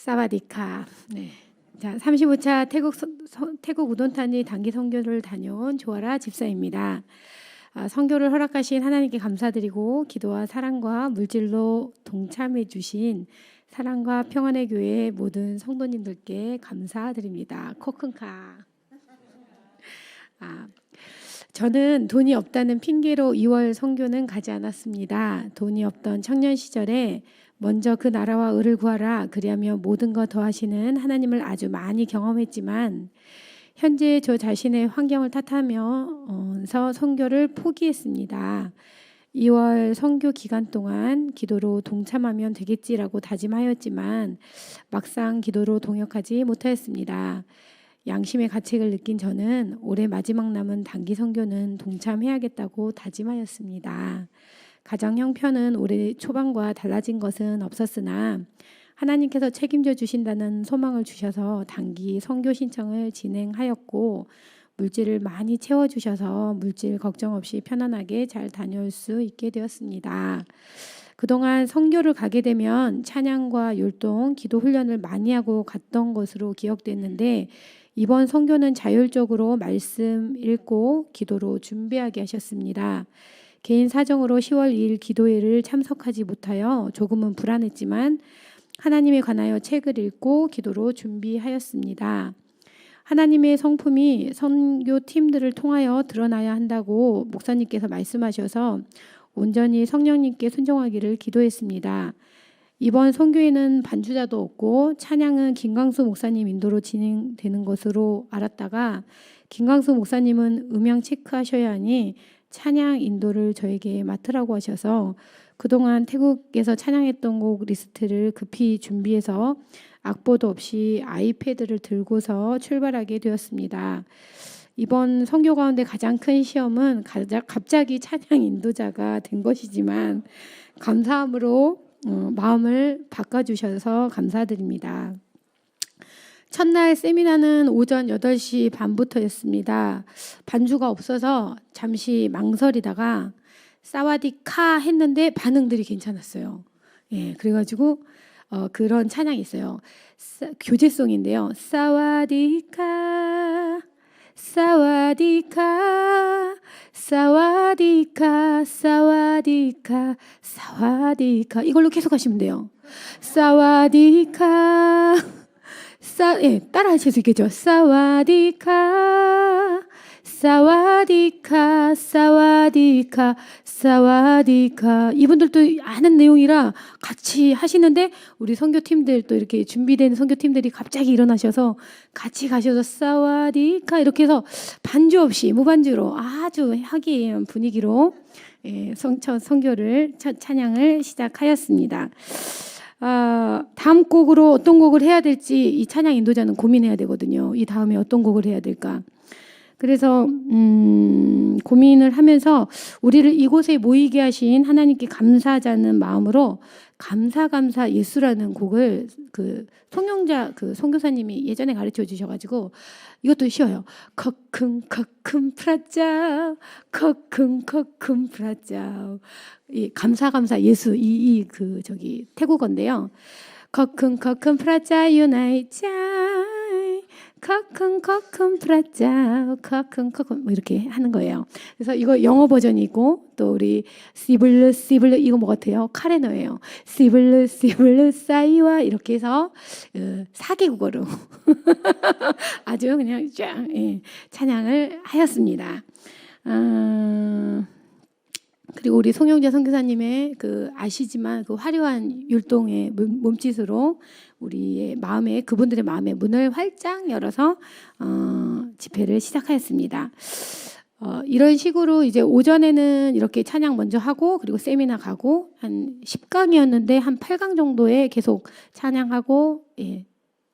사와디카. 네. 자, 35차 태국 우돈타니 단기 선교를 다녀온 조아라 집사입니다. 선교를 허락하신 하나님께 감사드리고 기도와 사랑과 물질로 동참해 주신 사랑과 평안의 교회 모든 성도님들께 감사드립니다. 코큰카. 저는 돈이 없다는 핑계로 2월 선교는 가지 않았습니다. 돈이 없던 청년 시절에 먼저 그 나라와 의를 구하라 그리하면 모든 것 더하시는 하나님을 아주 많이 경험했지만 현재 저 자신의 환경을 탓하면서 선교를 포기했습니다. 2월 선교 기간 동안 기도로 동참하면 되겠지라고 다짐하였지만 막상 기도로 동역하지 못하였습니다. 양심의 가책을 느낀 저는 올해 마지막 남은 단기 선교는 동참해야겠다고 다짐하였습니다. 가정 형편은 올해 초반과 달라진 것은 없었으나 하나님께서 책임져 주신다는 소망을 주셔서 단기 선교 신청을 진행하였고 물질을 많이 채워주셔서 물질 걱정 없이 편안하게 잘 다녀올 수 있게 되었습니다. 그동안 선교를 가게 되면 찬양과 율동, 기도 훈련을 많이 하고 갔던 것으로 기억됐는데 이번 선교는 자율적으로 말씀 읽고 기도로 준비하게 하셨습니다. 개인 사정으로 10월 2일 기도회를 참석하지 못하여 조금은 불안했지만 하나님에 관하여 책을 읽고 기도로 준비하였습니다. 하나님의 성품이 선교팀들을 통하여 드러나야 한다고 목사님께서 말씀하셔서 온전히 성령님께 순종하기를 기도했습니다. 이번 선교회는 반주자도 없고 찬양은 김광수 목사님 인도로 진행되는 것으로 알았다가 김광수 목사님은 음향 체크하셔야 하니 찬양 인도를 저에게 맡으라고 하셔서 그동안 태국에서 찬양했던 곡 리스트를 급히 준비해서 악보도 없이 아이패드를 들고서 출발하게 되었습니다. 이번 선교 가운데 가장 큰 시험은 갑자기 찬양 인도자가 된 것이지만 감사함으로 마음을 바꿔주셔서 감사드립니다. 첫날 세미나는 오전 8시 반부터였습니다. 반주가 없어서 잠시 망설이다가 사와디카 했는데 반응들이 괜찮았어요. 예, 그래가지고 그런 찬양이 있어요. 교제송인데요. 사와디카 사와디카 사와디카 사와디카 사와디카 이걸로 계속 하시면 돼요. 사와디카 따라 하실 수 있겠죠. 사와디카 사와디카 사와디카 사와디카 이분들도 아는 내용이라 같이 하시는데 우리 선교팀들 또 이렇게 준비된 선교팀들이 갑자기 일어나셔서 같이 가셔서 사와디카 이렇게 해서 반주 없이 무반주로 아주 화기애애한 분위기로 선교를 찬양을 시작하였습니다. 다음 곡으로 어떤 곡을 해야 될지 이 찬양 인도자는 고민해야 되거든요. 이 다음에 어떤 곡을 해야 될까? 그래서 고민을 하면서 우리를 이곳에 모이게 하신 하나님께 감사하자는 마음으로 감사 예수라는 곡을 송영자 선교사님이 예전에 가르쳐 주셔가지고 이것도 쉬워요. 커큰 프라짜 커큰 프라짜 이 감사 예수 태국어인데요. 커큰 프라짜 유나이짜 커큰 프라짜 커큰 뭐 이렇게 하는 거예요. 그래서 이거 영어 버전이 있고 또 우리 시블르 이거 뭐 같아요? 카레너예요. 시블르 사이와 이렇게 해서 4개국어로 아주 그냥 쫙 찬양을 하였습니다. 그리고 우리 송영자 선교사님의 아시지만 화려한 율동의 몸짓으로 우리의 마음에 그분들의 마음의 문을 활짝 열어서 집회를 시작하였습니다. 이런 식으로 이제 오전에는 이렇게 찬양 먼저 하고 그리고 세미나 가고 한 10강이었는데 한 8강 정도에 계속 찬양하고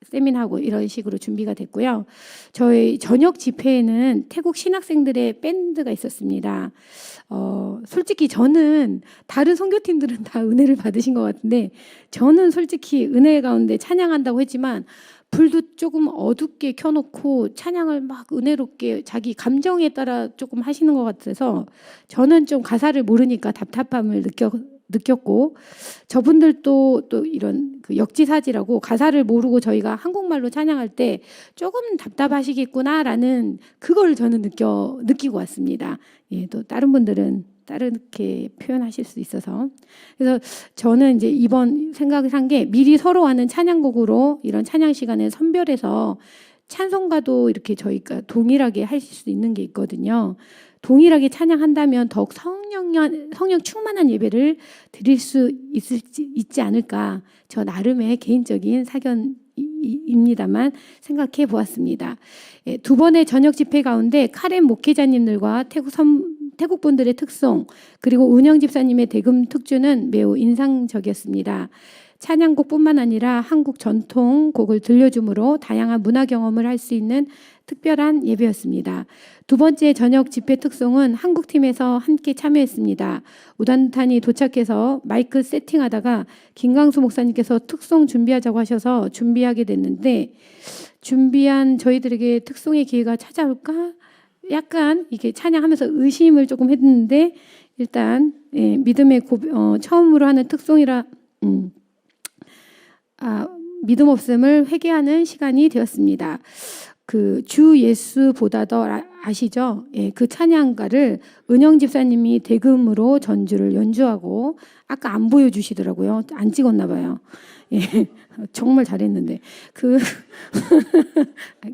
세미나하고 이런 식으로 준비가 됐고요. 저희 저녁 집회에는 태국 신학생들의 밴드가 있었습니다. 솔직히 저는 다른 선교팀들은 다 은혜를 받으신 것 같은데 저는 솔직히 은혜 가운데 찬양한다고 했지만 불도 조금 어둡게 켜놓고 찬양을 막 은혜롭게 자기 감정에 따라 조금 하시는 것 같아서 저는 좀 가사를 모르니까 답답함을 느꼈고, 저분들도 또 이런 그 역지사지라고 가사를 모르고 저희가 한국말로 찬양할 때 조금 답답하시겠구나라는 그걸 저는 느끼고 왔습니다. 예, 또 다른 분들은 다르게 표현하실 수 있어서. 그래서 저는 이제 이번 생각을 한 게, 미리 서로 하는 찬양곡으로 이런 찬양 시간에 선별해서 찬송가도 이렇게 저희가 동일하게 하실 수 있는 게 있거든요. 동일하게 찬양한다면 더욱 성령 충만한 예배를 드릴 수 있지 않을까, 저 나름의 개인적인 사견입니다만 생각해 보았습니다. 예, 두 번의 저녁 집회 가운데 카렌 목회자님들과 태국 분들의 특송, 그리고 은영 집사님의 대금 특주는 매우 인상적이었습니다. 찬양곡뿐만 아니라 한국 전통곡을 들려주므로 다양한 문화 경험을 할 수 있는 특별한 예배였습니다. 두 번째 저녁 집회 특송은 한국팀에서 함께 참여했습니다. 우단탄이 도착해서 마이크 세팅하다가 김강수 목사님께서 특송 준비하자고 하셔서 준비하게 됐는데, 준비한 저희들에게 특송의 기회가 찾아올까? 약간 이게 찬양하면서 의심을 조금 했는데, 일단 믿음의 처음으로 하는 특송이라 믿음 없음을 회개하는 시간이 되었습니다. 그 주 예수보다 더 아시죠? 예, 그 찬양가를 은영 집사님이 대금으로 전주를 연주하고, 아까 안 보여주시더라고요. 안 찍었나 봐요. 예, 정말 잘했는데 그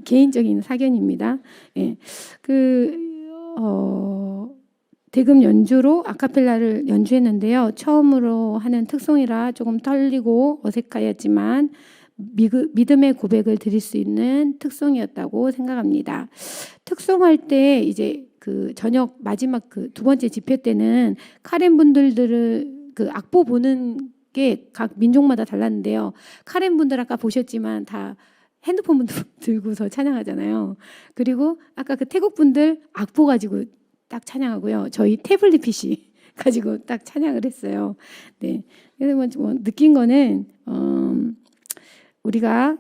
개인적인 사견입니다. 예, 대금 연주로 아카펠라를 연주했는데요. 처음으로 하는 특송이라 조금 떨리고 어색하였지만 믿음의 고백을 드릴 수 있는 특송이었다고 생각합니다. 특송할 때 이제 그 저녁 마지막 그 두 번째 집회 때는 카렌 분들을 그 악보 보는 게 각 민족마다 달랐는데요. 카렌 분들 아까 보셨지만 다 핸드폰 들고서 찬양하잖아요. 그리고 아까 그 태국 분들 악보 가지고 딱 찬양하고요. 저희 태블릿 PC 가지고 딱 찬양을 했어요. 네. 그래서 뭐 느낀 거는 우리가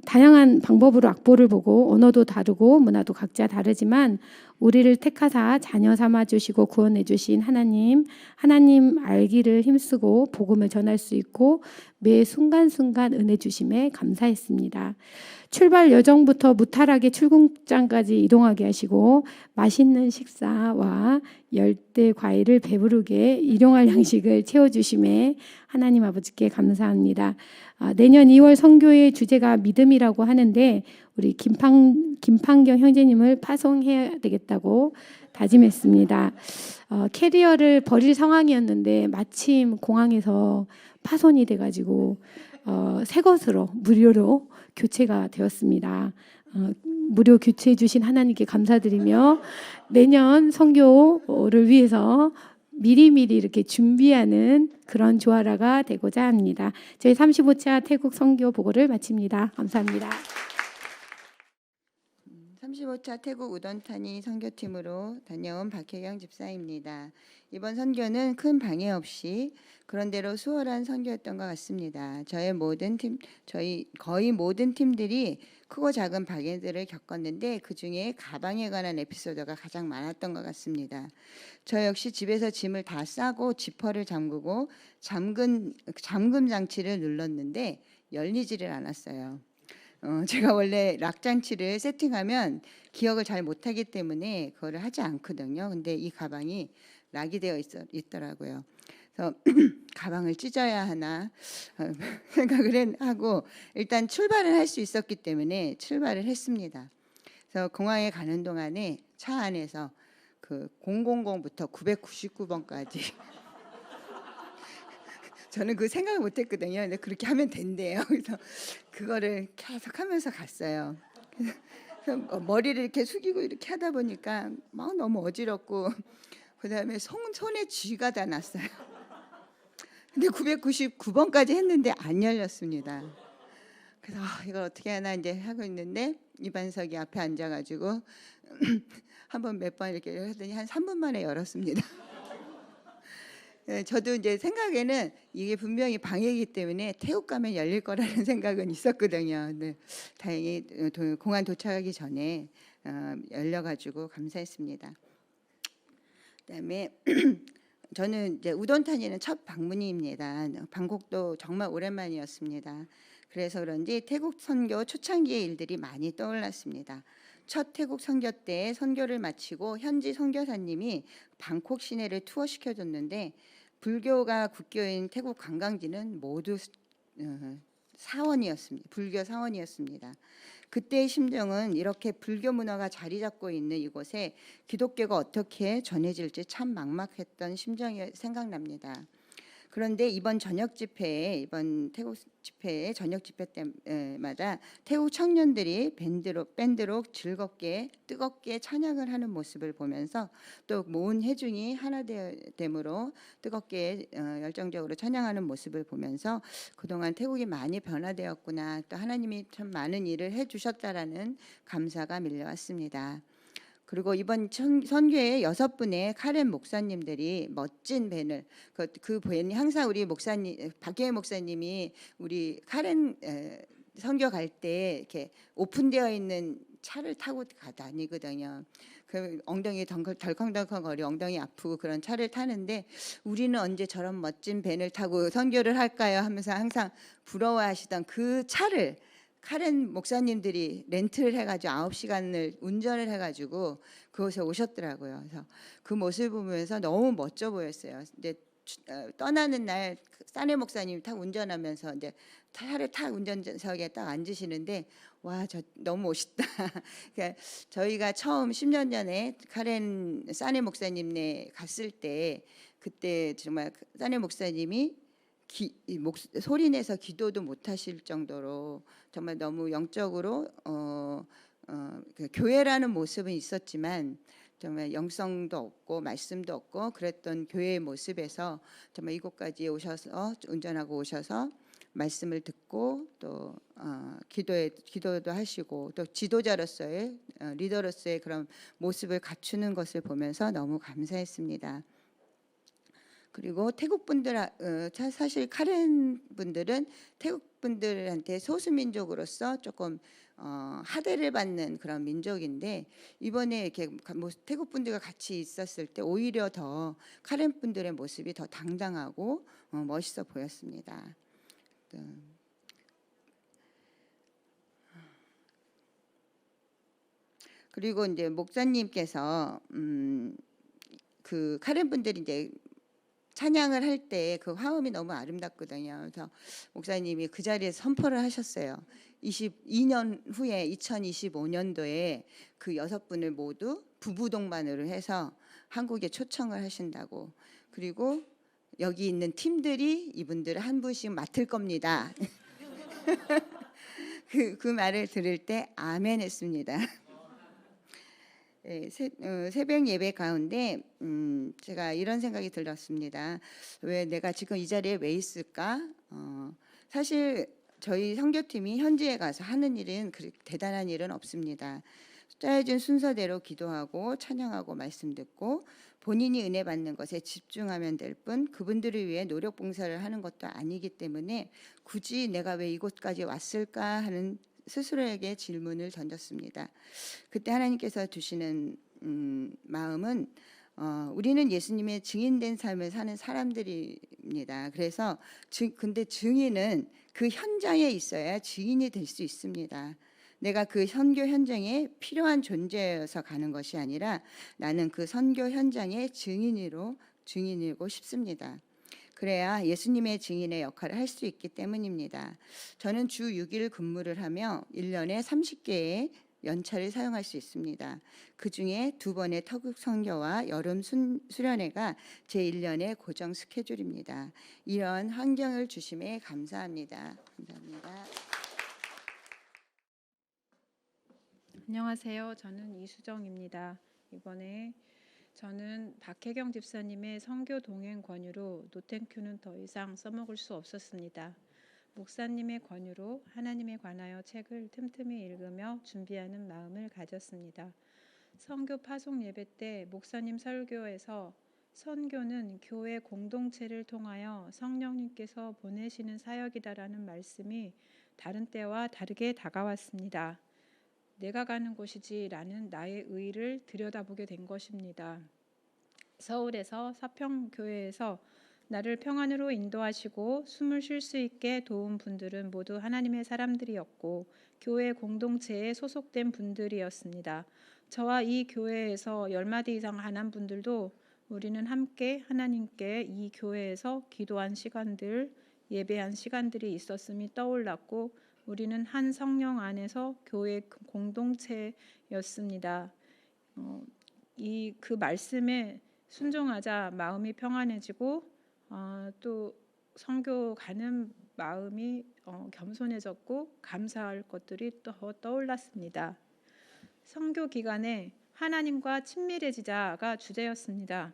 다양한 방법으로 악보를 보고, 언어도 다르고 문화도 각자 다르지만 우리를 택하사 자녀 삼아 주시고 구원해 주신 하나님 알기를 힘쓰고 복음을 전할 수 있고 매 순간순간 은혜 주심에 감사했습니다. 출발 여정부터 무탈하게 출국장까지 이동하게 하시고 맛있는 식사와 열대 과일을 배부르게 일용할 양식을 채워주심에 하나님 아버지께 감사합니다. 내년 2월 선교의 주제가 믿음이라고 하는데, 우리 김판경 형제님을 파송해야 되겠다고 다짐했습니다. 캐리어를 버릴 상황이었는데 마침 공항에서 파손이 돼가지고 새 것으로 무료로 교체가 되었습니다. 무료 교체해 주신 하나님께 감사드리며, 내년 선교를 위해서 미리미리 이렇게 준비하는 그런 조아라가 되고자 합니다. 저희 35차 태국 선교 보고를 마칩니다. 감사합니다. 35차 태국 우던타니 선교팀으로 다녀온 박혜경 집사입니다. 이번 선교는 큰 방해 없이 그런대로 수월한 선교였던 것 같습니다. 저희 거의 모든 팀들이 크고 작은 방해들을 겪었는데, 그중에 가방에 관한 에피소드가 가장 많았던 것 같습니다. 저 역시 집에서 짐을 다 싸고 지퍼를 잠그고 잠금 장치를 눌렀는데 열리지를 않았어요. 제가 원래 락장치를 세팅하면 기억을 잘 못하기 때문에 그거를 하지 않거든요. 근데 이 가방이 락이 되어 있더라고요. 그래서 가방을 찢어야 하나 생각을 하고 일단 출발을 할 수 있었기 때문에 출발을 했습니다. 그래서 공항에 가는 동안에 차 안에서 그 000부터 999번까지 저는 그 생각을 못했거든요. 근데 그렇게 하면 된대요. 그래서 그거를 계속 하면서 갔어요. 그래서 머리를 이렇게 숙이고 이렇게 하다 보니까 막 너무 어지럽고, 그다음에 손에 쥐가 다 났어요. 근데 999번까지 했는데 안 열렸습니다. 그래서 이걸 어떻게 하나 이제 하고 있는데, 이반석이 앞에 앉아가지고 한번 몇 번 이렇게 하더니 한 3분 만에 열었습니다. 저도 이제 생각에는 이게 분명히 방해이기 때문에 태국 가면 열릴 거라는 생각은 있었거든요. 근데 다행히 공항 도착하기 전에 열려가지고 감사했습니다. 그다음에 저는 이제 우돈타니는 첫 방문입니다. 방콕도 정말 오랜만이었습니다. 그래서 그런지 태국 선교 초창기의 일들이 많이 떠올랐습니다. 첫 태국 선교 때 선교를 마치고 현지 선교사님이 방콕 시내를 투어시켜줬는데 불교가 국교인 태국 관광지는 모두 사원이었습니다. 불교 사원이었습니다. 그때의 심정은 이렇게 불교 문화가 자리 잡고 있는 이곳에 기독교가 어떻게 전해질지 참 막막했던 심정이 생각납니다. 그런데 이번 태국 집회에 저녁 집회 때마다 태국 청년들이 밴드로 즐겁게 뜨겁게 찬양을 하는 모습을 보면서 또 모은 회중이 하나 됨으로 뜨겁게 열정적으로 찬양하는 모습을 보면서 그동안 태국이 많이 변화되었구나, 또 하나님이 참 많은 일을 해주셨다라는 감사가 밀려왔습니다. 그리고 이번 선교에 6분의 카렌 목사님들이 멋진 밴을 그 밴이 항상 우리 목사님 박혜혜 목사님이 우리 카렌 선교 갈 때 이렇게 오픈되어 있는 차를 타고 다니거든요. 그 엉덩이 덜컹덜컹거리 엉덩이 아프고 그런 차를 타는데 우리는 언제 저런 멋진 밴을 타고 선교를 할까요 하면서 항상 부러워하시던 그 차를 카렌 목사님들이 렌트를 해가지고 9시간을 운전을 해가지고 그곳에 오셨더라고요. 그래서 그 모습을 보면서 너무 멋져 보였어요. 이제 떠나는 날 사내 목사님이 딱 운전하면서 이제 차를 탁 운전석에 딱 앉으시는데 와, 저 너무 멋있다. 그러니까 저희가 처음 10년 전에 카렌 사내 목사님네 갔을 때 그때 정말 사내 목사님이 소리 내서 기도도 못 하실 정도로 정말 너무 영적으로 그 교회라는 모습은 있었지만 정말 영성도 없고 말씀도 없고 그랬던 교회의 모습에서 정말 이곳까지 오셔서 운전하고 오셔서 말씀을 듣고 또 기도도 하시고 또 지도자로서의 리더로서의 그런 모습을 갖추는 것을 보면서 너무 감사했습니다. 그리고 태국 분들 사실 카렌 분들은 태국 분들한테 소수민족으로서 조금 하대를 받는 그런 민족인데 이번에 이렇게 태국 분들과 같이 있었을 때 오히려 더 카렌 분들의 모습이 더 당당하고 멋있어 보였습니다. 그리고 이제 목사님께서 그 카렌 분들이 이제 찬양을 할 때 그 화음이 너무 아름답거든요. 그래서 목사님이 그 자리에서 선포를 하셨어요. 22년 후에 2025년도에 그 6분을 모두 부부 동반으로 해서 한국에 초청을 하신다고. 그리고 여기 있는 팀들이 이분들을 한 분씩 맡을 겁니다. 그 말을 들을 때 아멘 했습니다. 새벽 예배 가운데 제가 이런 생각이 들었습니다. 왜 내가 지금 이 자리에 왜 있을까? 사실 저희 선교팀이 현지에 가서 하는 일은 그렇게 대단한 일은 없습니다. 짜여진 순서대로 기도하고 찬양하고 말씀 듣고 본인이 은혜 받는 것에 집중하면 될 뿐 그분들을 위해 노력 봉사를 하는 것도 아니기 때문에 굳이 내가 왜 이곳까지 왔을까 하는 스스로에게 질문을 던졌습니다. 그때 하나님께서 주시는 마음은 우리는 예수님의 증인된 삶을 사는 사람들입니다. 그래서 근데 증인은 그 현장에 있어야 증인이 될 수 있습니다. 내가 그 선교 현장에 필요한 존재여서 가는 것이 아니라 나는 그 선교 현장의 증인이고 싶습니다. 그래야 예수님의 증인의 역할을 할 수 있기 때문입니다. 저는 주 6일 근무를 하며 1년에 30개의 연차를 사용할 수 있습니다. 그중에 2번의 터국 선교와 여름 수련회가 제 1년의 고정 스케줄입니다. 이런 환경을 주심에 감사합니다. 감사합니다. 안녕하세요. 저는 이수정입니다. 이번에 저는 박혜경 집사님의 선교 동행 권유로 노텐큐는 더 이상 써먹을 수 없었습니다. 목사님의 권유로 하나님에 관하여 책을 틈틈이 읽으며 준비하는 마음을 가졌습니다. 선교 파송 예배 때 목사님 설교에서 선교는 교회 공동체를 통하여 성령님께서 보내시는 사역이다라는 말씀이 다른 때와 다르게 다가왔습니다. 내가 가는 곳이지라는 나의 의의를 들여다보게 된 것입니다. 서울에서 사평교회에서 나를 평안으로 인도하시고 숨을 쉴 수 있게 도운 분들은 모두 하나님의 사람들이었고 교회 공동체에 소속된 분들이었습니다. 저와 이 교회에서 10마디 이상 안한 분들도 우리는 함께 하나님께 이 교회에서 기도한 시간들, 예배한 시간들이 있었음이 떠올랐고 우리는 한 성령 안에서 교회 공동체였습니다. 그 말씀에 순종하자 마음이 평안해지고 또 선교 가는 마음이 겸손해졌고 감사할 것들이 더 떠올랐습니다. 선교 기간에 하나님과 친밀해지자가 주제였습니다.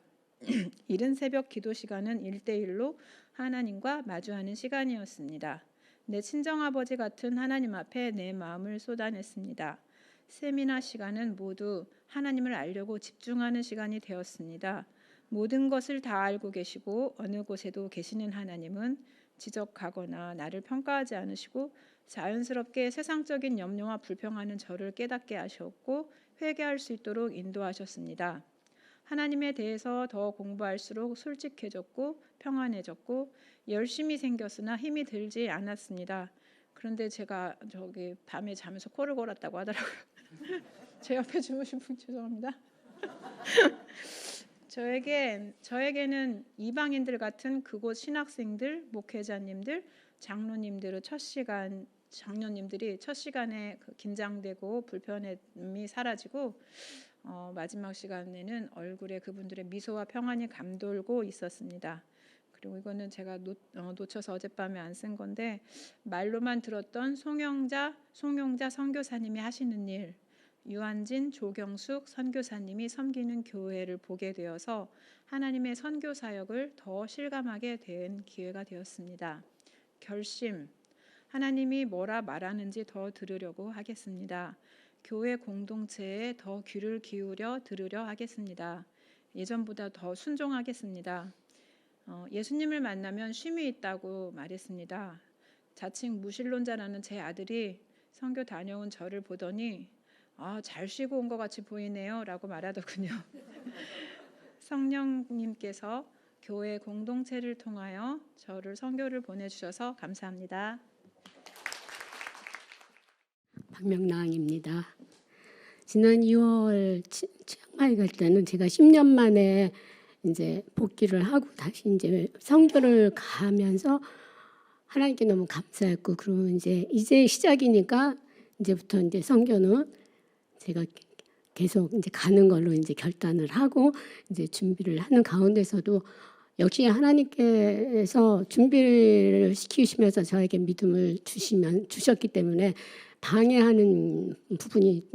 이른 새벽 기도 시간은 1대1로 하나님과 마주하는 시간이었습니다. 내 친정아버지 같은 하나님 앞에 내 마음을 쏟아냈습니다. 세미나 시간은 모두 하나님을 알려고 집중하는 시간이 되었습니다. 모든 것을 다 알고 계시고 어느 곳에도 계시는 하나님은 지적하거나 나를 평가하지 않으시고 자연스럽게 세상적인 염려와 불평하는 저를 깨닫게 하셨고 회개할 수 있도록 인도하셨습니다. 하나님에 대해서 더 공부할수록 솔직해졌고 평안해졌고 열심히 생겼으나 힘이 들지 않았습니다. 그런데 제가 밤에 자면서 코를 골았다고 하더라고요. 제 옆에 주무신 분 죄송합니다. 저에게는 이방인들 같은 그곳 신학생들, 목회자님들, 장로님들의 장로님들이 첫 시간에 긴장되고 불편함이 사라지고 마지막 시간에는 얼굴에 그분들의 미소와 평안이 감돌고 있었습니다. 그리고 이거는 제가 놓쳐서 어젯밤에 안 쓴 건데 말로만 들었던 송영자 선교사님이 하시는 일, 유한진, 조경숙 선교사님이 섬기는 교회를 보게 되어서 하나님의 선교 사역을 더 실감하게 된 기회가 되었습니다. 결심, 하나님이 뭐라 말하는지 더 들으려고 하겠습니다. 교회 공동체에 더 귀를 기울여 들으려 하겠습니다. 예전보다 더 순종하겠습니다. 예수님을 만나면 쉼이 있다고 말했습니다. 자칭 무신론자라는 제 아들이 선교 다녀온 저를 보더니 잘 쉬고 온 것 같이 보이네요 라고 말하더군요. 성령님께서 교회 공동체를 통하여 저를 선교를 보내주셔서 감사합니다. 박명랑입니다. 지난 2월 치앙마이 갈 때는 제가 10년 만에 이제 복귀를 하고 다시 이제 선교를 가면서 하나님께 너무 감사했고, 그리고 이제 시작이니까 이제부터 이제 선교는 제가 계속 이제 가는 걸로 이제 결단을 하고 이제 준비를 하는 가운데서도 역시 하나님께서 준비를 시키시면서 저에게 믿음을 주셨기 때문에 방해하는 부분이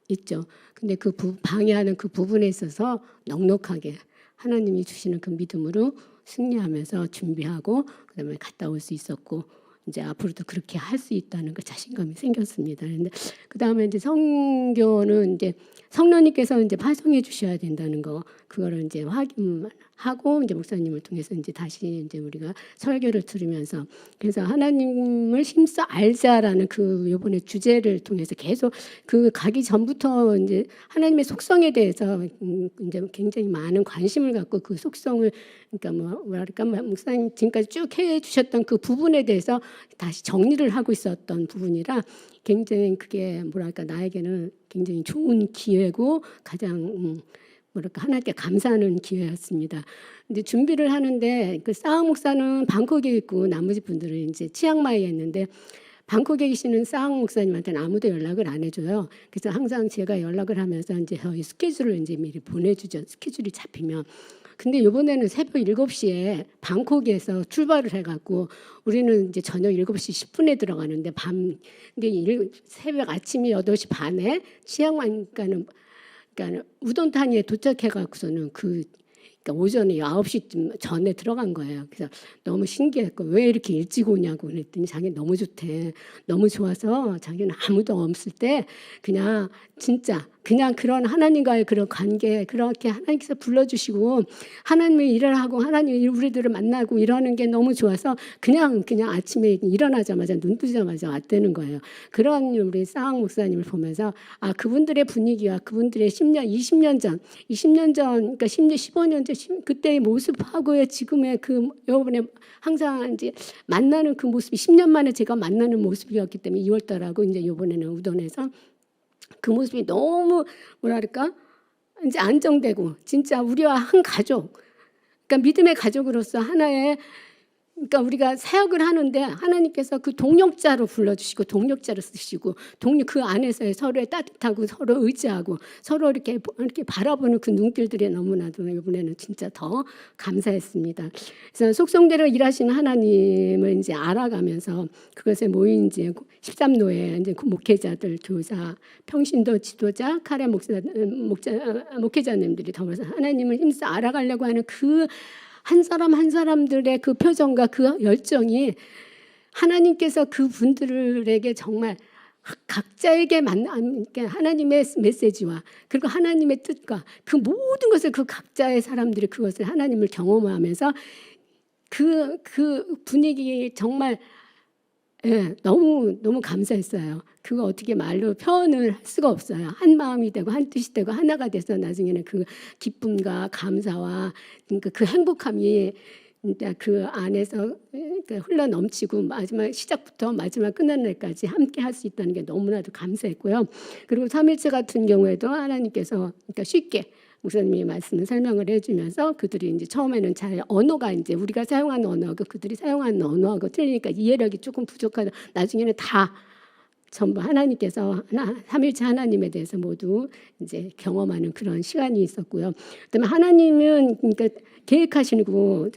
있죠. 근데 방해하는 그 부분에 있어서 넉넉하게 하나님이 주시는 그 믿음으로 승리하면서 준비하고 그다음에 갔다 올 수 있었고, 이제 앞으로도 그렇게 할 수 있다는 그 자신감이 생겼습니다. 근데 그다음에 이제 선교는 이제 성령님께서 이제 파송해 주셔야 된다는 거, 그거를 이제 확인하고 이제 목사님을 통해서 이제 다시 이제 우리가 설교를 들으면서, 그래서 하나님을 힘써 알자라는 그 이번에 주제를 통해서 계속 그 가기 전부터 이제 하나님의 속성에 대해서 이제 굉장히 많은 관심을 갖고 그 속성을, 그러니까 뭐랄까 목사님 지금까지 쭉 해주셨던 그 부분에 대해서 다시 정리를 하고 있었던 부분이라 굉장히 그게 뭐랄까 나에게는 굉장히 좋은 기회고 가장 뭐랄까 하나님께 감사하는 기회였습니다. 근데 준비를 하는데 그 싸움 목사는 방콕에 있고 나머지 분들은 이제 치앙마이에 있는데, 방콕에 계시는 싸움 목사님한테는 아무도 연락을 안 해줘요. 그래서 항상 제가 연락을 하면서 이제 저희 스케줄을 이제 미리 보내주죠. 스케줄이 잡히면. 근데 이번에는 새벽 7시에 방콕에서 출발을 해갖고 우리는 이제 저녁 7시 10분에 들어가는데 새벽 아침이 8시 반에 치앙마이 그러니까 우돈타니에 도착해갖고서는 그러니까 오전에 9시쯤 전에 들어간 거예요. 그래서 너무 신기했고 왜 이렇게 일찍 오냐고 그랬더니 자기는 너무 좋대. 너무 좋아서 자기는 아무도 없을 때 그냥 진짜 그냥 그런 하나님과의 그런 관계 그렇게 하나님께서 불러주시고 하나님의 일을 하고 하나님 우리들을 만나고 이러는 게 너무 좋아서 그냥 아침에 일어나자마자 눈 뜨자마자 왔다는 거예요. 그런 우리 쌍 목사님을 보면서 아 그분들의 분위기와 그분들의 10년, 20년 전, 그러니까 10년, 15년 전 그때의 모습하고의 지금의 그 요번에 항상 이제 만나는 그 모습이 10년 만에 제가 만나는 모습이었기 때문에 2월달하고 이제 요번에는 우던에서 그 모습이 너무 뭐랄까 이제 안정되고 진짜 우리와 한 가족, 그러니까 믿음의 가족으로서 하나의 그러니까 우리가 사역을 하는데 하나님께서 그 동력자로 불러주시고 동력자로 쓰시고 그 안에서의 서로의 따뜻하고 서로 의지하고 서로 이렇게 바라보는 그 눈길들이 너무나도 이번에는 진짜 더 감사했습니다. 그래서 속성대로 일하시는 하나님을 이제 알아가면서 그것에 모인 이제 13노예 이제 그 목회자들, 교사, 평신도 지도자, 카레 목회자님들이 더불어서 하나님을 힘써 알아가려고 하는 그 한 사람 한 사람들의 그 표정과 그 열정이 하나님께서 그 분들에게 정말 각자에게 하나님의 메시지와 그리고 하나님의 뜻과 그 모든 것을 그 각자의 사람들이 그것을 하나님을 경험하면서 그 분위기 정말 너무 감사했어요. 그거 어떻게 말로 표현을 할 수가 없어요. 한 마음이 되고 한 뜻이 되고 하나가 돼서 나중에는 그 기쁨과 감사와 그러니까 그 행복함이 그 안에서 흘러 넘치고 마지막 시작부터 마지막 끝나는 날까지 함께 할 수 있다는 게 너무나도 감사했고요. 그리고 3일째 같은 경우에도 하나님께서 그러니까 쉽게 목사님이 말씀을 설명을 해주면서 그들이 이제 처음에는 잘 언어가 이제 우리가 사용하는 언어하고 그들이 사용하는 언어하고 틀리니까 이해력이 조금 부족하다. 나중에는 다 전부 하나님께서 삼일체 하나님에 대해서 모두 이제 경험하는 그런 시간이 있었고요. 그다음에 하나님은 그러니까 계획하시고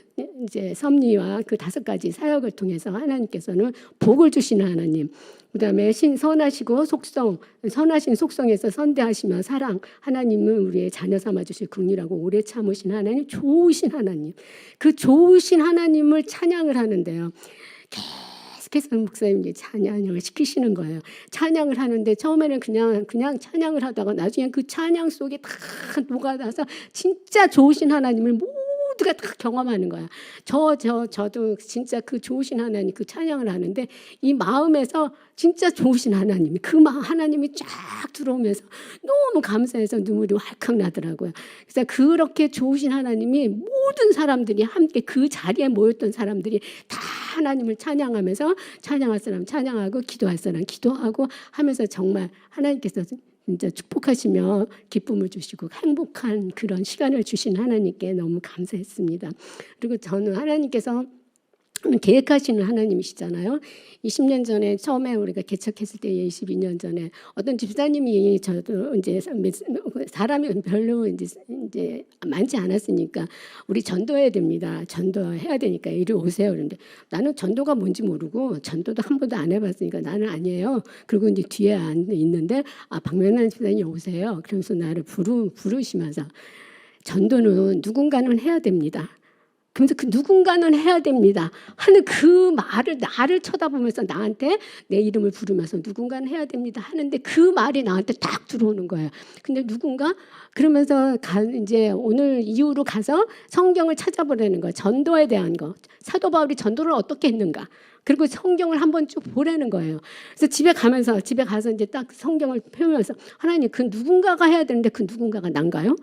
이제 섭리와 그 5가지 사역을 통해서 하나님께서는 복을 주시는 하나님. 그다음에 선하시고 선하신 속성에서 선대하시며 사랑, 하나님은 우리의 자녀 삼아 주실 긍휼하고 오래 참으신 하나님, 좋으신 하나님. 그 좋으신 하나님을 찬양을 하는데요. 계속해서 목사님이 찬양을 시키시는 거예요. 찬양을 하는데 처음에는 그냥 찬양을 하다가 나중에 그 찬양 속에 다 녹아나서 진짜 좋으신 하나님을 모두가 다 경험하는 거야. 저도 진짜 그 좋으신 하나님 그 찬양을 하는데 이 마음에서 진짜 좋으신 하나님이 하나님이 쫙 들어오면서 너무 감사해서 눈물이 활칵 나더라고요. 그래서 그렇게 좋으신 하나님이 모든 사람들이 함께 그 자리에 모였던 사람들이 다 하나님을 찬양하면서 찬양할 사람 찬양하고 기도할 사람 기도하고 하면서 정말 하나님께서 진짜 축복하시며 기쁨을 주시고 행복한 그런 시간을 주신 하나님께 너무 감사했습니다. 그리고 저는 하나님께서 계획하시는 하나님이시잖아요. 20년 전에 처음에 우리가 개척했을 때 22년 전에 어떤 집사님이 저도 이제 사람이 별로 이제 많지 않았으니까 우리 전도해야 됩니다. 전도해야 되니까 이리 오세요. 그런데 나는 전도가 뭔지 모르고 전도도 한 번도 안 해봤으니까 나는 아니에요. 그리고 이제 뒤에 있는데 박명란 집사님 오세요. 그러면서 나를 부르시면서 전도는 누군가는 해야 됩니다. 그러면서 그 누군가는 해야 됩니다 하는 그 말을 나를 쳐다보면서 나한테 내 이름을 부르면서 누군가는 해야 됩니다 하는데 그 말이 나한테 딱 들어오는 거예요. 근데 누군가 그러면서 이제 오늘 이후로 가서 성경을 찾아보라는 거예요. 전도에 대한 거. 사도 바울이 전도를 어떻게 했는가. 그리고 성경을 한번 쭉 보라는 거예요. 그래서 집에 가서 이제 딱 성경을 펴면서 하나님 그 누군가가 해야 되는데 그 누군가가 난가요?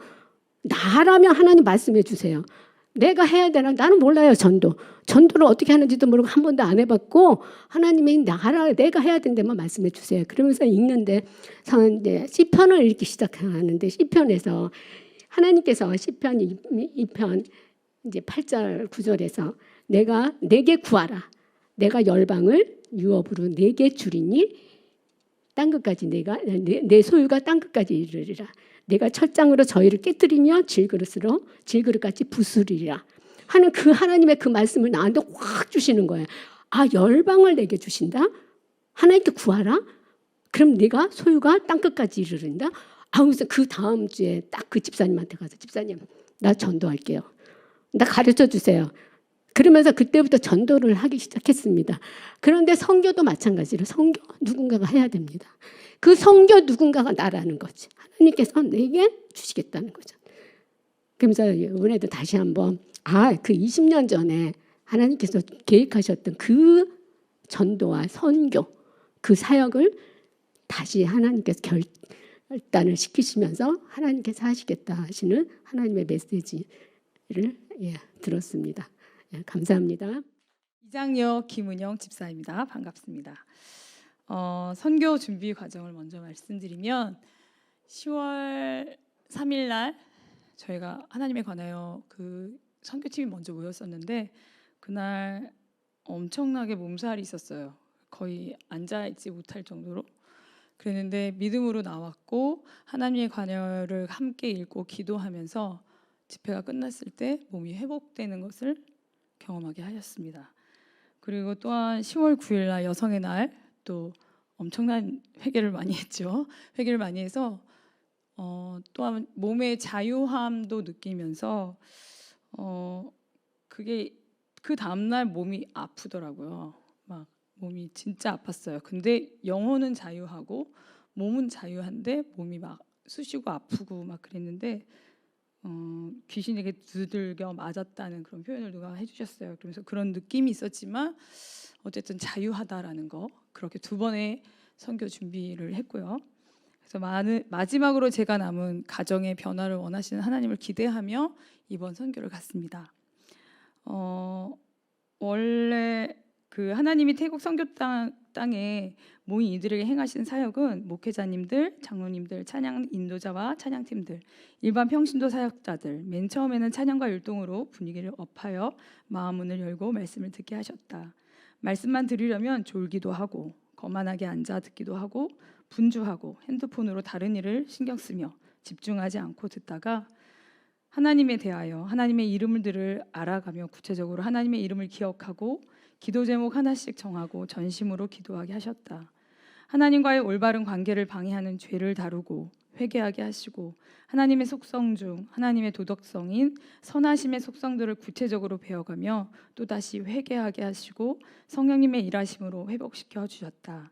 나라면 하나님 말씀해 주세요. 내가 해야 되나? 나는 몰라요. 전도를 어떻게 하는지도 모르고 한 번도 안 해봤고 하나님이 내가 해야 된다면 말씀해 주세요. 그러면서 읽는데 이제 시편을 읽기 시작하는데 시편에서 하나님께서 시편 2편 이제 8절 9절에서 내게 구하라. 내가 열방을 유업으로 내게 주리니 땅 끝까지 내 소유가 땅 끝까지 이르리라. 내가 철장으로 저희를 깨뜨리며 질그릇같이 부수리라 하는 그 하나님의 그 말씀을 나한테 확 주시는 거예요. 아, 열방을 내게 주신다? 하나님께 구하라? 그럼 내가 소유가 땅끝까지 이르른다? 그래서 그 다음 주에 딱 그 집사님한테 가서 집사님 나 전도할게요. 나 가르쳐 주세요. 그러면서 그때부터 전도를 하기 시작했습니다. 그런데 선교도 마찬가지로 선교 누군가가 해야 됩니다. 그 선교 누군가가 나라는 거지. 하나님께서 내게 주시겠다는 거죠. 그러면서 이번에도 다시 한번 그 20년 전에 하나님께서 계획하셨던 그 전도와 선교 그 사역을 다시 하나님께서 결단을 시키시면서 하나님께서 하시겠다 하시는 하나님의 메시지를 들었습니다. 감사합니다. 이장여 김은영 집사입니다. 반갑습니다. 선교 준비 과정을 먼저 말씀드리면 10월 3일 날 저희가 하나님에 관하여 그 선교팀이 먼저 모였었는데 그날 엄청나게 몸살이 있었어요. 거의 앉아있지 못할 정도로. 그랬는데 믿음으로 나왔고 하나님의 관여를 함께 읽고 기도하면서 집회가 끝났을 때 몸이 회복되는 것을 경험하게 하셨습니다. 그리고 또한 10월 9일 날 여성의 날 또 엄청난 회개를 많이 했죠. 회개를 많이 해서 또한 몸의 자유함도 느끼면서 그게 그 다음날 몸이 아프더라고요. 막 몸이 진짜 아팠어요. 근데 영혼은 자유하고 몸은 자유한데 몸이 막 쑤시고 아프고 막 그랬는데 귀신에게 두들겨 맞았다는 그런 표현을 누가 해주셨어요. 그러면서 그런 느낌이 있었지만 어쨌든 자유하다라는 거 그렇게 2번의 선교 준비를 했고요. 그래서 마지막으로 제가 남은 가정의 변화를 원하시는 하나님을 기대하며 이번 선교를 갔습니다. 원래 그 하나님이 태국 선교 땅에 모인 이들에게 행하신 사역은 목회자님들, 장로님들, 찬양 인도자와 찬양팀들, 일반 평신도 사역자들, 맨 처음에는 찬양과 율동으로 분위기를 업하여 마음 문을 열고 말씀을 듣게 하셨다. 말씀만 들으려면 졸기도 하고 거만하게 앉아 듣기도 하고 분주하고 핸드폰으로 다른 일을 신경 쓰며 집중하지 않고 듣다가 하나님에 대하여 하나님의 이름들을 알아가며 구체적으로 하나님의 이름을 기억하고 기도 제목 하나씩 정하고 전심으로 기도하게 하셨다. 하나님과의 올바른 관계를 방해하는 죄를 다루고 회개하게 하시고 하나님의 속성 중 하나님의 도덕성인 선하심의 속성들을 구체적으로 배워가며 또다시 회개하게 하시고 성령님의 일하심으로 회복시켜 주셨다.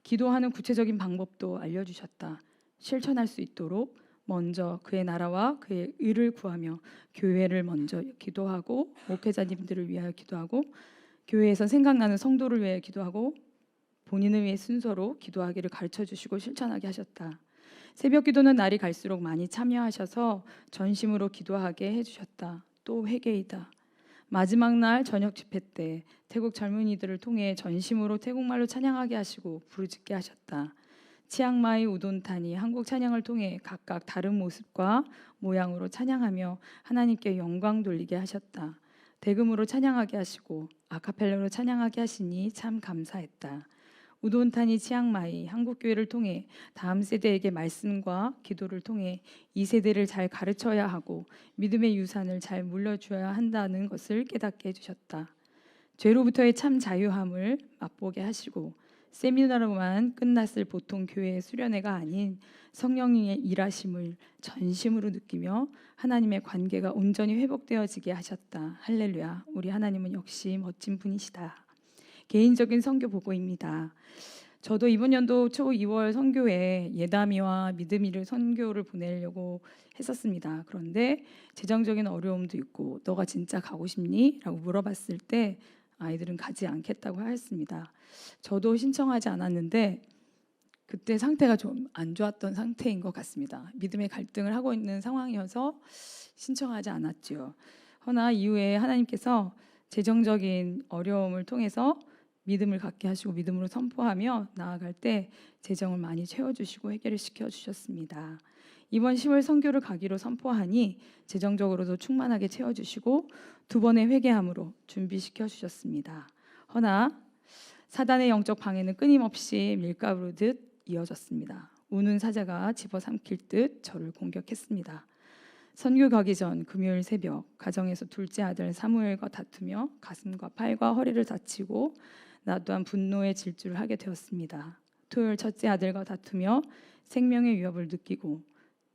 기도하는 구체적인 방법도 알려주셨다. 실천할 수 있도록 먼저 그의 나라와 그의 의를 구하며 교회를 먼저 기도하고 목회자님들을 위하여 기도하고 교회에서 생각나는 성도를 위해 기도하고 본인을 위해 순서로 기도하기를 가르쳐 주시고 실천하게 하셨다. 새벽 기도는 날이 갈수록 많이 참여하셔서 전심으로 기도하게 해주셨다. 또 회개이다. 마지막 날 저녁 집회 때 태국 젊은이들을 통해 전심으로 태국말로 찬양하게 하시고 부르짖게 하셨다. 치앙마이 우돈탄이 한국 찬양을 통해 각각 다른 모습과 모양으로 찬양하며 하나님께 영광 돌리게 하셨다. 대금으로 찬양하게 하시고 아카펠라로 찬양하게 하시니 참 감사했다. 우돈탄이 치앙마이 한국교회를 통해 다음 세대에게 말씀과 기도를 통해 이 세대를 잘 가르쳐야 하고 믿음의 유산을 잘 물려줘야 한다는 것을 깨닫게 해주셨다. 죄로부터의 참 자유함을 맛보게 하시고 세미나로만 끝났을 보통 교회의 수련회가 아닌 성령의 일하심을 전심으로 느끼며 하나님의 관계가 온전히 회복되어지게 하셨다. 할렐루야. 우리 하나님은 역시 멋진 분이시다. 개인적인 선교 보고입니다. 저도 이번 연도 초 2월 선교에 예담이와 믿음이를 선교를 보내려고 했었습니다. 그런데 재정적인 어려움도 있고 너가 진짜 가고 싶니? 라고 물어봤을 때 아이들은 가지 않겠다고 하였습니다. 저도 신청하지 않았는데 그때 상태가 좀 안 좋았던 상태인 것 같습니다. 믿음의 갈등을 하고 있는 상황이어서 신청하지 않았죠. 허나 이후에 하나님께서 재정적인 어려움을 통해서 믿음을 갖게 하시고 믿음으로 선포하며 나아갈 때 재정을 많이 채워주시고 해결을 시켜주셨습니다. 이번 10월 선교를 가기로 선포하니 재정적으로도 충만하게 채워주시고 2번의 회개함으로 준비시켜 주셨습니다. 허나 사단의 영적 방해는 끊임없이 밀가루듯 이어졌습니다. 우는 사자가 집어삼킬 듯 저를 공격했습니다. 선교 가기 전 금요일 새벽 가정에서 둘째 아들 사무엘과 다투며 가슴과 팔과 허리를 다치고 나 또한 분노의 질주를 하게 되었습니다. 토요일 첫째 아들과 다투며 생명의 위협을 느끼고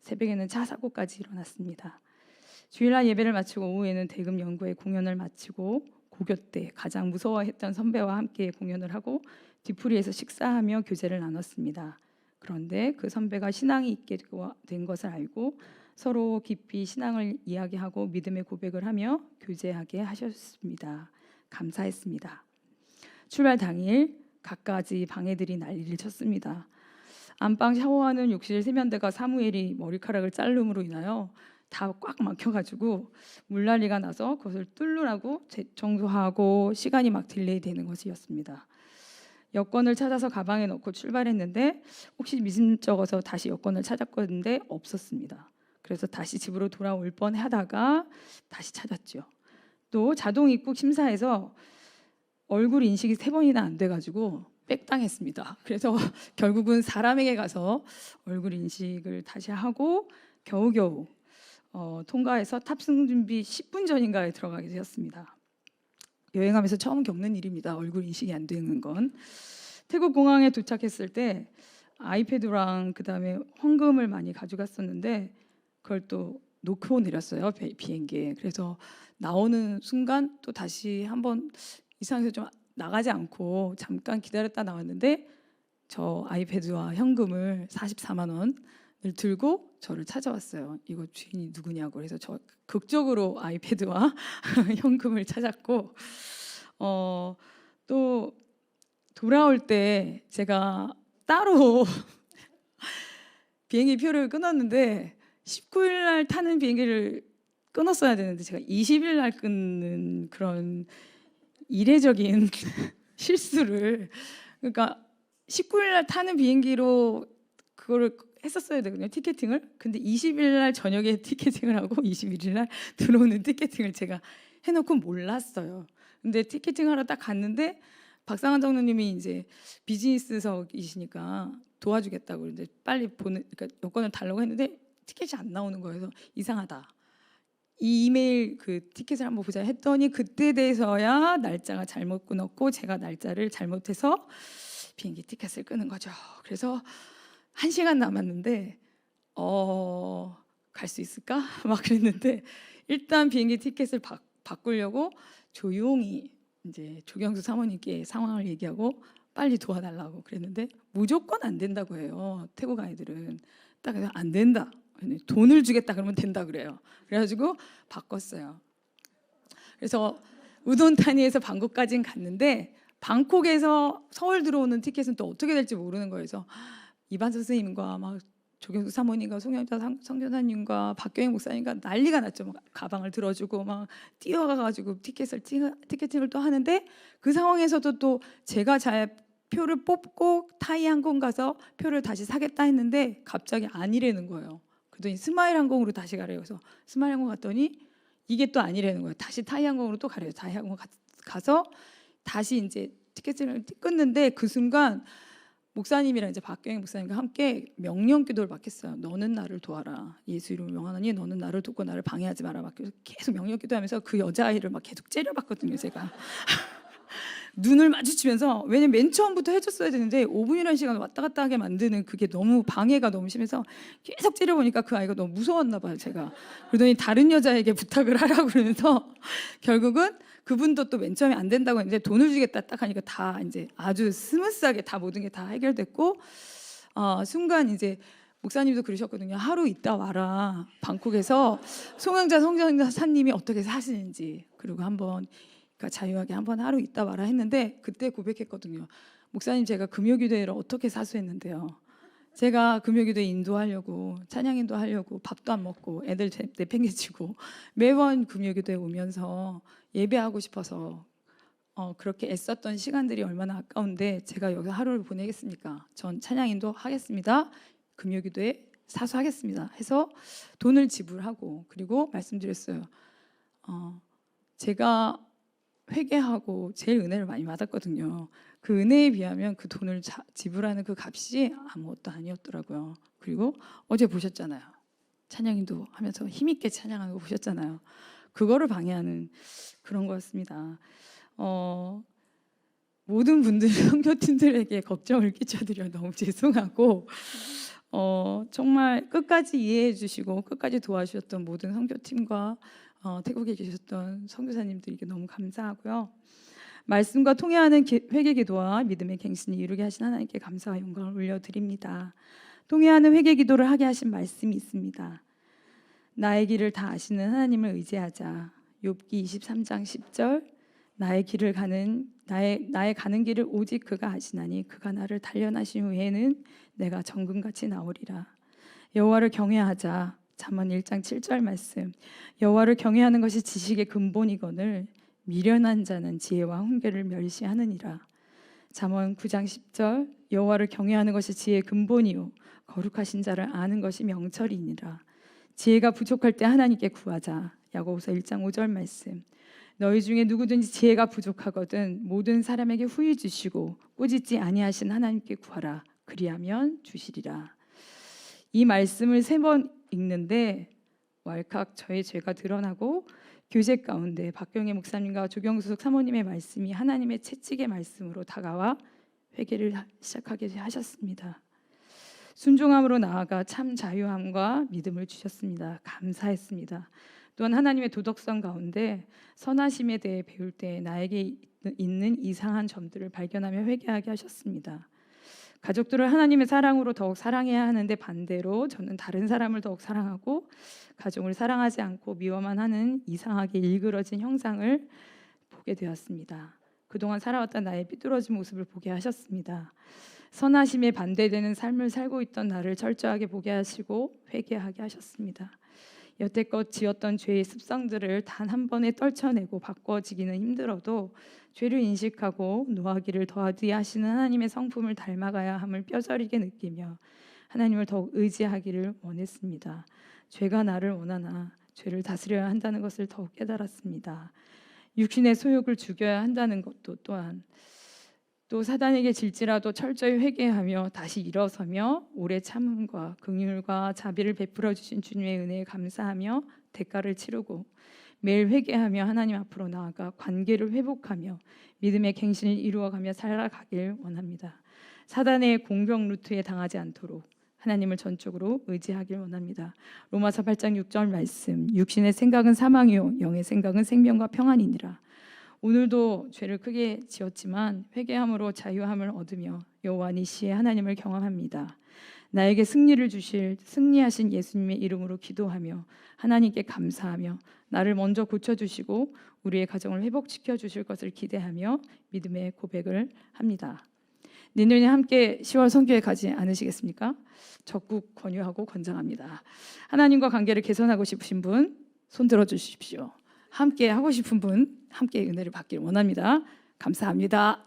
새벽에는 차 사고까지 일어났습니다. 주일날 예배를 마치고 오후에는 대금 연구회 공연을 마치고 고교 때 가장 무서워했던 선배와 함께 공연을 하고 뒤풀이에서 식사하며 교제를 나눴습니다. 그런데 그 선배가 신앙이 있게 된 것을 알고 서로 깊이 신앙을 이야기하고 믿음의 고백을 하며 교제하게 하셨습니다. 감사했습니다. 출발 당일 갖가지 방해들이 난리를 쳤습니다. 안방 샤워하는 욕실 세면대가 사무엘이 머리카락을 자름으로 인하여 다 꽉 막혀가지고 물난리가 나서 그것을 뚫으라고 재청소하고 시간이 막 딜레이 되는 것이었습니다. 여권을 찾아서 가방에 넣고 출발했는데 혹시 미심쩍어서 다시 여권을 찾았는데 없었습니다. 그래서 다시 집으로 돌아올 뻔하다가 다시 찾았죠. 또 자동 입국 심사에서 얼굴 인식이 3번이나 안 돼가지고 빽당했습니다. 그래서 결국은 사람에게 가서 얼굴 인식을 다시 하고 겨우겨우 통과해서 탑승 준비 10분 전인가에 들어가게 되었습니다. 여행하면서 처음 겪는 일입니다. 얼굴 인식이 안 되는 건. 태국 공항에 도착했을 때 아이패드랑 그다음에 헌금을 많이 가져갔었는데 그걸 또 놓고 내렸어요. 비행기에. 그래서 나오는 순간 또 다시 한번 이상해서 좀 나가지 않고 잠깐 기다렸다 나왔는데 저 아이패드와 현금을 44만 원을 들고 저를 찾아왔어요. 이거 주인이 누구냐고. 그래서 저 극적으로 아이패드와 현금을 찾았고 또 돌아올 때 제가 따로 비행기 표를 끊었는데 19일 날 타는 비행기를 끊었어야 되는데 제가 20일 날 끊는 그런 이례적인 실수를, 그러니까 19일 날 타는 비행기로 그거를 했었어야 되거든요, 티켓팅을. 근데 20일 날 저녁에 티켓팅을 하고 21일 날 들어오는 티켓팅을 제가 해놓고 몰랐어요. 근데 티켓팅 하러 딱 갔는데 박상환 장로님이 이제 비즈니스석이시니까 도와주겠다고 이제 빨리 그러니까 여권을 달라고 했는데 티켓이 안 나오는 거예요. 그래서 이상하다. 이 이메일 그 티켓을 한번 보자 했더니 그때 돼서야 날짜가 잘못 끊었고 제가 날짜를 잘못해서 비행기 티켓을 끄는 거죠. 그래서 1시간 남았는데 갈 수 있을까? 막 그랬는데 일단 비행기 티켓을 바꾸려고 조용히 이제 조경수 사모님께 상황을 얘기하고 빨리 도와달라고 그랬는데 무조건 안 된다고 해요. 태국 아이들은 딱 안 된다. 돈을 주겠다 그러면 된다 그래요. 그래가지고 바꿨어요. 그래서 우돈타니에서 방콕까지는 갔는데 방콕에서 서울 들어오는 티켓은 또 어떻게 될지 모르는 거예요. 그래서 이반 선생님과 막 조경수 사모님과 송영자 성교사님과 박경희 목사님과 난리가 났죠. 막 가방을 들어주고 막 뛰어가가지고 티켓팅을 또 하는데 그 상황에서도 또 제가 잘 표를 뽑고 타이 항공 가서 표를 다시 사겠다 했는데 갑자기 아니라는 거예요. 그랬더니 스마일 항공으로 다시 가래요. 그래서 스마일 항공 갔더니 이게 또 아니라는 거예요. 다시 타이 항공으로 또 가래요. 타이 항공 가서 다시 이제 티켓을 끊는데 그 순간 목사님이랑 이제 박경희 목사님과 함께 명령 기도를 받겠어요. 너는 나를 도와라. 예수 이름을 명하노니 너는 나를 돕고 나를 방해하지 마라. 막 계속 명령 기도하면서 그 여자아이를 막 계속 째려봤거든요, 제가. 눈을 마주치면서, 왜냐면 맨 처음부터 해줬어야 되는데 5분이라는 시간을 왔다 갔다 하게 만드는 그게 너무 방해가 너무 심해서 계속 째려보니까 그 아이가 너무 무서웠나 봐요, 제가. 그러더니 다른 여자에게 부탁을 하라고 그러면서 결국은 그분도 또 맨 처음에 안 된다고 했는데 돈을 주겠다 딱 하니까 다 이제 아주 스무스하게 다 모든 게 다 해결됐고 순간 이제 목사님도 그러셨거든요. 하루 있다 와라. 방콕에서 송영자 성전사님이 어떻게 사시는지, 그리고 한번 그러니까 자유하게 한번 하루 있다 와라 했는데 그때 고백했거든요. 목사님, 제가 금요기도회를 어떻게 사수했는데요. 제가 금요기도회 인도하려고, 찬양 인도하려고 밥도 안 먹고 애들 내팽개치고 매번 금요기도회 오면서 예배하고 싶어서 그렇게 애썼던 시간들이 얼마나 아까운데 제가 여기서 하루를 보내겠습니까? 전 찬양 인도하겠습니다. 금요기도회 사수하겠습니다. 해서 돈을 지불하고, 그리고 말씀드렸어요. 제가 회개하고 제일 은혜를 많이 받았거든요. 그 은혜에 비하면 그 돈을 지불하는 그 값이 아무것도 아니었더라고요. 그리고 어제 보셨잖아요. 찬양인도 하면서 힘있게 찬양하는 거 보셨잖아요. 그거를 방해하는 그런 거였습니다. 모든 분들 선교팀들에게 걱정을 끼쳐드려 너무 죄송하고 정말 끝까지 이해해 주시고 끝까지 도와주셨던 모든 선교팀과 태국에 계셨던 선교사님들에게 너무 감사하고요. 말씀과 통해하는 회개 기도와 믿음의 갱신이 이루게 하신 하나님께 감사와 영광을 올려드립니다. 통해하는 회개 기도를 하게 하신 말씀이 있습니다. 나의 길을 다 아시는 하나님을 의지하자. 욥기 23장 10절. 나의 가는 길을 오직 그가 아시나니 그가 나를 단련하신 후에는 내가 정금같이 나오리라. 여호와를 경외하자. 잠언 1장 7절 말씀. 여호와를 경외하는 것이 지식의 근본이거늘 미련한 자는 지혜와 훈계를 멸시하느니라. 잠언 9장 10절. 여호와를 경외하는 것이 지혜의 근본이요 거룩하신 자를 아는 것이 명철이니라. 지혜가 부족할 때 하나님께 구하자. 야고보서 1장 5절 말씀. 너희 중에 누구든지 지혜가 부족하거든 모든 사람에게 후히 주시고 꾸짖지 아니하신 하나님께 구하라. 그리하면 주시리라. 이 말씀을 3번 읽는데 왈칵 저의 죄가 드러나고 교제 가운데 박경혜 목사님과 조경숙 사모님의 말씀이 하나님의 채찍의 말씀으로 다가와 회개를 시작하게 하셨습니다. 순종함으로 나아가 참 자유함과 믿음을 주셨습니다. 감사했습니다. 또한 하나님의 도덕성 가운데 선하심에 대해 배울 때 나에게 있는 이상한 점들을 발견하며 회개하게 하셨습니다. 가족들을 하나님의 사랑으로 더욱 사랑해야 하는데 반대로 저는 다른 사람을 더욱 사랑하고 가족을 사랑하지 않고 미워만 하는 이상하게 일그러진 형상을 보게 되었습니다. 그동안 살아왔던 나의 삐뚤어진 모습을 보게 하셨습니다. 선하심에 반대되는 삶을 살고 있던 나를 철저하게 보게 하시고 회개하게 하셨습니다. 여태껏 지었던 죄의 습성들을 단 한 번에 떨쳐내고 바꿔지기는 힘들어도 죄를 인식하고 노하기를 더하게 하시는 하나님의 성품을 닮아가야 함을 뼈저리게 느끼며 하나님을 더욱 의지하기를 원했습니다. 죄가 나를 원하나 죄를 다스려야 한다는 것을 더욱 깨달았습니다. 육신의 소욕을 죽여야 한다는 것도 또한 또 사단에게 질지라도 철저히 회개하며 다시 일어서며 오래 참음과 긍휼과 자비를 베풀어 주신 주님의 은혜에 감사하며 대가를 치르고 매일 회개하며 하나님 앞으로 나아가 관계를 회복하며 믿음의 갱신을 이루어가며 살아가길 원합니다. 사단의 공격 루트에 당하지 않도록 하나님을 전적으로 의지하길 원합니다. 로마서 8장 6절 말씀. 육신의 생각은 사망이요 영의 생각은 생명과 평안이니라. 오늘도 죄를 크게 지었지만 회개함으로 자유함을 얻으며 여호와 니시의 하나님을 경험합니다. 나에게 승리를 주실 승리하신 예수님의 이름으로 기도하며 하나님께 감사하며 나를 먼저 고쳐주시고 우리의 가정을 회복시켜 주실 것을 기대하며 믿음의 고백을 합니다. 내년에 함께 10월 선교회 가지 않으시겠습니까? 적극 권유하고 권장합니다. 하나님과 관계를 개선하고 싶으신 분 손 들어 주십시오. 함께 하고 싶은 분 함께 은혜를 받길 원합니다. 감사합니다.